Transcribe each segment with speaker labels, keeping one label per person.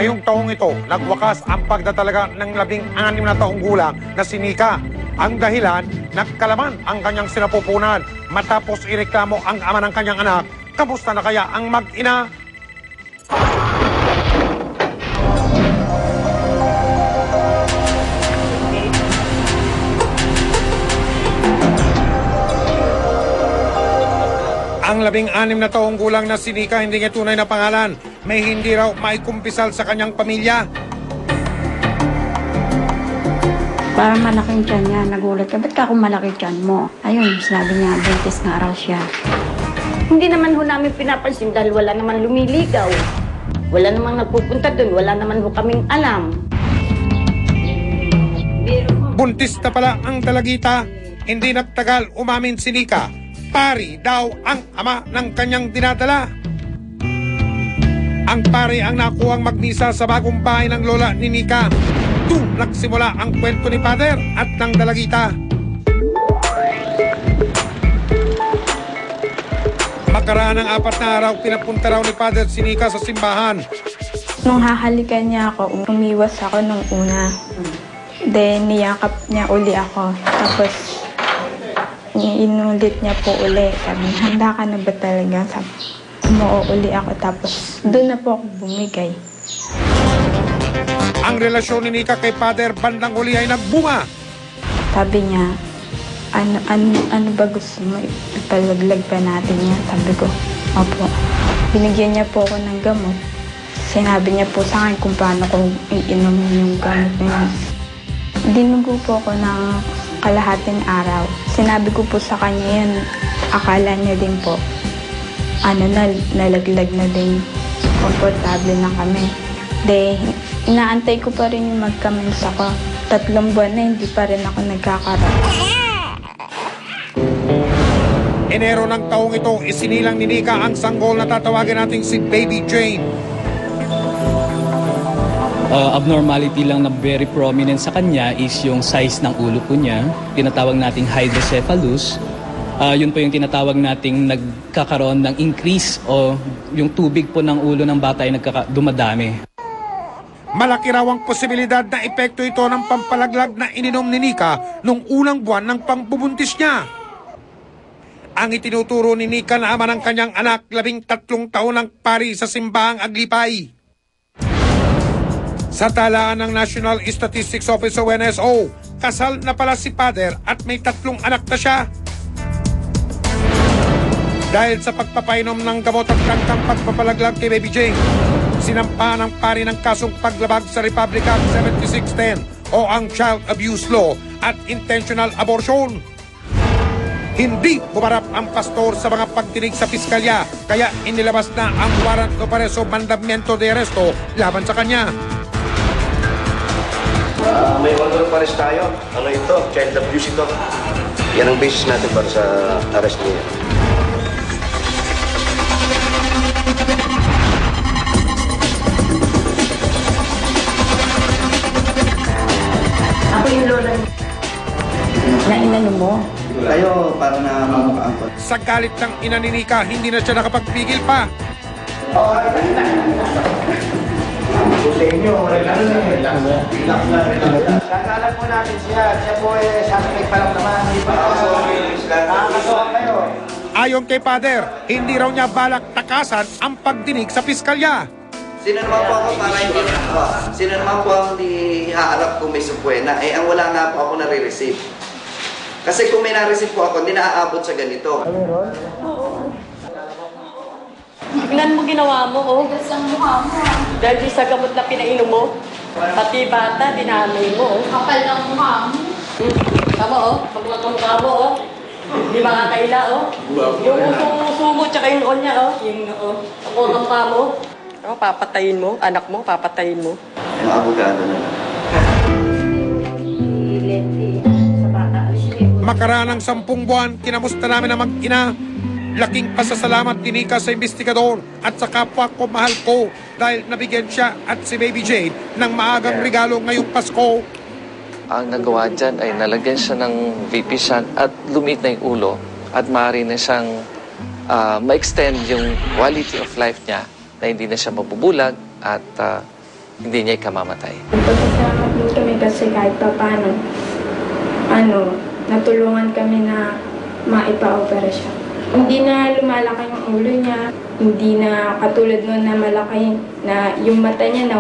Speaker 1: Ngayong taong ito, nagwakas ang pagtatalaga ng 16 na taong gulang na si Nika. Ang dahilan, nagkalaman ang kanyang sinapupunan matapos ireklamo ang ama ng kanyang anak. Kamusta na kaya ang mag-ina? Ang 16 na taong gulang na si Nika, hindi niya tunay na pangalan. May hindi raw maikumpisal sa kanyang pamilya.
Speaker 2: Parang malaking tiyan niya. Nagulat ka, ba't ka kung malaki tiyan mo? Ayun, sabi niya, buntis nga raw siya.
Speaker 3: Hindi naman ho namin pinapansin dahil wala naman lumiligaw. Wala namang nagpupunta doon, wala naman ho kaming alam.
Speaker 1: Buntis na pala ang dalagita. Hindi nagtagal umamin si Nika. Pari daw ang ama ng kanyang dinadala. Ang pari ang nakuhang magmisa sa bagong bahay ng lola ni Nika. Doon nagsimula ang kwento ni Father at ng dalagita. Makaraan ng 4 na araw, pinapunta raw ni Father si Nika sa simbahan.
Speaker 4: Nung hahalikan niya ako, umiwas ako nung una. Then, niyakap niya uli ako. Tapos, inulit niya po uli. Sabi, handa ka na ba talaga? Sabi, umuuli ako. Tapos, doon na po ako bumigay.
Speaker 1: Ang relasyon ni Nika kay Father bandang uli ay nagbunga.
Speaker 4: Sabi niya, ano ba gusto mo? Ipalaglag pa natin yan. Sabi ko, opo. Binigyan niya po ako ng gamot. Sinabi niya po sa akin kung paano ko iinom yung gamot na yun. Dinugo po ako ng kalahating araw. Sinabi ko po sa kanya yun, akala niya din po, nalaglag na din. Komportable na kami. Inaantay ko pa rin yung magkamens ako. 3 buwan na hindi pa rin ako nagkakaroon.
Speaker 1: Enero ng taong ito, isinilang ni Nika ang sanggol na tatawagin nating si Baby Jane.
Speaker 5: Abnormality lang na very prominent sa kanya is yung size ng ulo po niya. Tinatawag nating hydrocephalus. Yun po yung tinatawag nating nagkakaroon ng increase o yung tubig po ng ulo ng bata ay dumadami.
Speaker 1: Malaki raw ang posibilidad na epekto ito ng pampalaglag na ininom ni Nika nung unang buwan ng pambubuntis niya. Ang itinuturo ni Nika na ama ng kanyang anak, 13 taon ng pari sa simbahang Aglipay. Sa talaan ng National Statistics Office o NSO, kasal na pala si Father at may 3 anak na siya. Dahil sa pagpapainom ng gamot at kangkang pagpapalaglag kay Baby Jane, sinampahan ng pari ng kasong paglabag sa Republic Act 7610 o ang Child Abuse Law at Intentional Abortion. Hindi humarap ang pastor sa mga pagdinig sa piskalya, kaya inilabas na ang warrant of arrest o mandamiento de arresto laban sa kanya.
Speaker 6: May order of arrest tayo. Ano ito? Child abuse ito. Yan ang basis natin para sa arrest niya.
Speaker 3: Ako yung lola na inano mo.
Speaker 7: Kayo para na mamukhaan ko.
Speaker 1: Sa galit ng ina ni Nika, hindi na siya nakapagpigil pa.
Speaker 7: Kakalat po natin siya. Siya po ay suspect pa lang naman. Nakakasuhan kayo.
Speaker 1: Ayon kay Father, hindi raw niya balak takasan ang pagdinig sa piskalya.
Speaker 8: Sino naman po ako para hindi sino naman po ang di haharap kung may supuena? Eh, ang wala nga po ako nare-receive. Kasi kung may na-receive po ako, hindi naaabot sa ganito.
Speaker 3: Tignan mo ginawa mo, oh. Sa mukha mo. Dahil sa gamot na pinainom mo, pati bata, dinamay mo, oh.
Speaker 9: Kapal ng mukha mo.
Speaker 3: Tama, oh. Pagmamukha mo, oh. Hindi makakaila, oh. Yung uso mo, tsaka yung noon niya, oh. Yung, oh. Ang mukha mo. Oh, papatayin mo, anak mo, papatayin mo.
Speaker 8: Yung abogado na lang.
Speaker 1: Makaraan ng 10 buwan, kinamusta namin ang mag-ina. Laking pasasalamat ni Nika sa investigador at sa kapwa ko mahal ko dahil nabigyan siya at si Baby Jane ng maagang regalo ngayong Pasko.
Speaker 10: Ang nagawa dyan ay nalagyan siya ng VP-shunt at lumiit na yung ulo at maaari na siyang ma-extend yung quality of life niya na hindi na siya mabubulag at hindi niya ikamamatay.
Speaker 4: Pasasalamat din kami kasi kahit pa paano, natulungan kami na maipa-opera siya. Hindi na lumalaki yung ulo niya, hindi na katulad noon na malaki na yung mata niya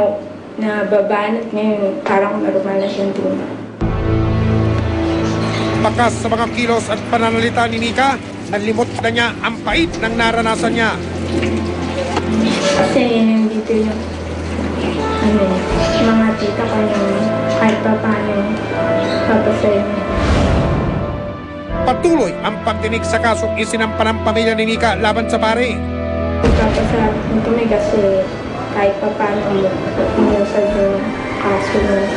Speaker 4: na babanat ngayon, parang normal na siyang tingnan.
Speaker 1: Bakas sa mga kilos at pananalita ni Nika, nalimot na niya ang pait ng naranasan niya.
Speaker 4: Kasi nandito yung mga tita ko yung kahit pa paano papasayo niya.
Speaker 1: Patuloy ang pagdinig sa kasong isinampa ng pamilya ni Nika laban sa pare.
Speaker 4: Papasalamat din kami kasi kahit pa paano umusad yung kaso niya.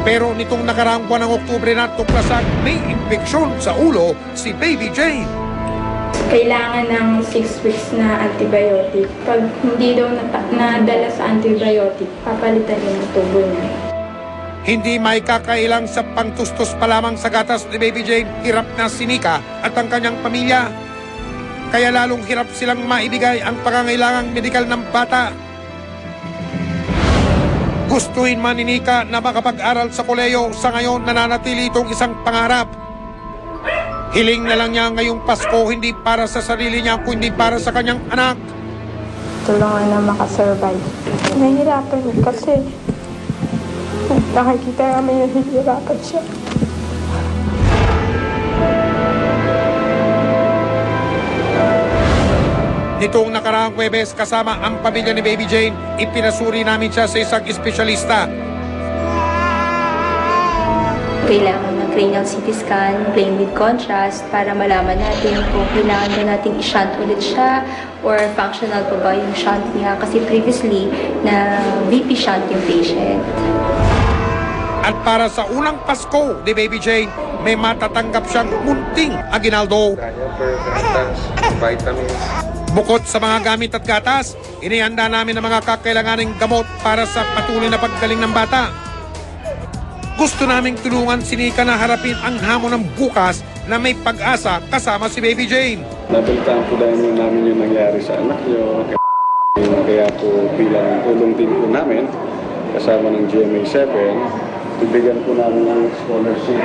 Speaker 1: Pero nitong nakaraang buwan ng Oktubre na tuklasan, may infeksyon sa ulo si Baby Jane.
Speaker 4: Kailangan ng 6 weeks na antibiotic. Pag hindi daw nadala sa antibiotic, papalitan yung tubo niya.
Speaker 1: Hindi may kakailang sa pangtustos pa lamang sa gatas ni Baby Jane, hirap na si Nika at ang kanyang pamilya. Kaya lalong hirap silang maibigay ang pangangailangang medikal ng bata. Gustuhin man ni Nika na makapag-aral sa koleyo, sa ngayon nananatili itong isang pangarap. Hiling na lang niya ngayong Pasko, hindi para sa sarili niya, kundi para sa kanyang anak.
Speaker 4: Tulungan na makasurvive. Nahihirapan kasi nakikita namin yung nahihirapan siya.
Speaker 1: Nitong nakaraang Huwebes, kasama ang pamilya ni Baby Jane, ipinasuri namin siya sa isang espesyalista.
Speaker 9: Kailangan ng cranial CT scan, plain with contrast, para malaman natin kung kailangan na natin i-shunt ulit siya or functional pa ba yung shunt niya kasi previously na VP shunt yung patient.
Speaker 1: At para sa unang Pasko ni Baby Jane, may matatanggap siyang munting aginaldo. Bukod sa mga gamit at gatas, inihanda namin ang mga kakailanganing gamot para sa patuloy na paggaling ng bata. Gusto naming tulungan si Nika na harapin ang hamon ng bukas na may pag-asa kasama si Baby Jane.
Speaker 11: Nabaltaan po dahil namin yung nangyari sa anak niyo. Kaya po bilang tulong din po namin kasama ng GMA7, bibigyan po namin ng scholarship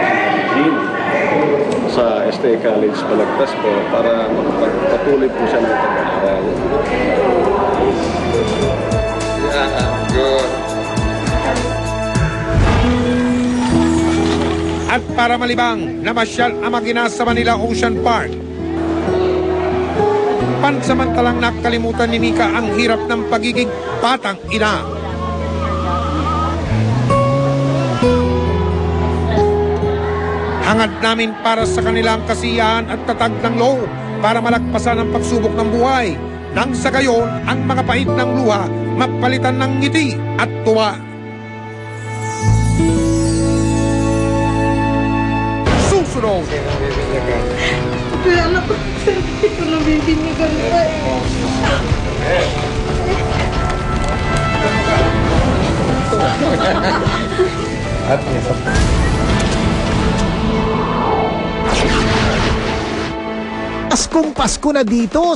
Speaker 11: sa STA College Balagtas po para magpatuloy po siya ng pag-aaral. Good.
Speaker 1: At para malibang, namasyal ang mag-ina sa Manila Ocean Park. Pansamantalang nakalimutan ni Nika ang hirap ng pagiging batang ina. Hangad namin para sa kanilang kasiyahan at tatag ng loob para malagpasan ang pagsubok ng buhay. Nang sa gayon, ang mga pait ng luha mapalitan ng ngiti at tuwa. Susunod!
Speaker 12: Kaya anak ko, ito na bibinigan ka
Speaker 13: Paskong Pasko na dito